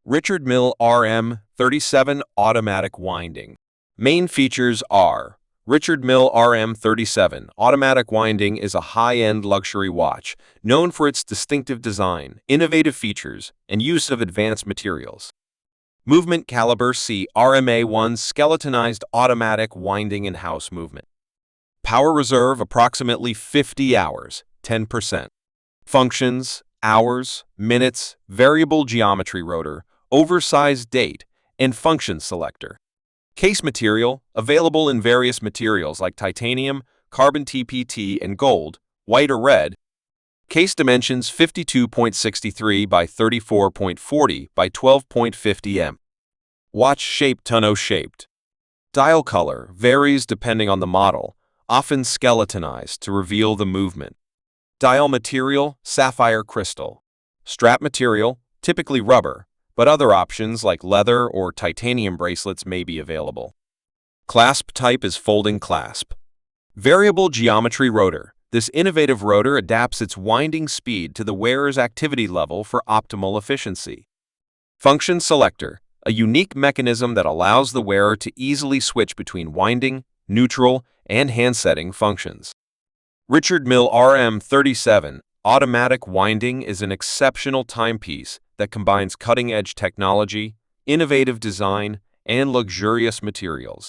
Richard Mille RM37 Automatic Winding. Main features are Richard Mille RM37 Automatic Winding is a high-end luxury watch known for its distinctive design, innovative features, and use of advanced materials. Movement Caliber C RMA1 Skeletonized Automatic Winding and House Movement. Power Reserve approximately 50 hours, 10%. Functions, hours, minutes, variable geometry rotor, oversized date, and function selector. Case material, available in various materials like titanium, carbon TPT, and gold, white or red. Case dimensions 52.63 by 34.40 by 12.50 m. Watch shape tonneau-shaped. Dial color varies depending on the model, often skeletonized to reveal the movement. Dial material, sapphire crystal. Strap material, typically rubber, but other options like leather or titanium bracelets may be available. Clasp type is folding clasp. Variable geometry rotor. This innovative rotor adapts its winding speed to the wearer's activity level for optimal efficiency. Function selector. A unique mechanism that allows the wearer to easily switch between winding, neutral, and hand-setting functions. Richard Mille RM37 Automatic Winding is an exceptional timepiece that combines cutting-edge technology, innovative design, and luxurious materials.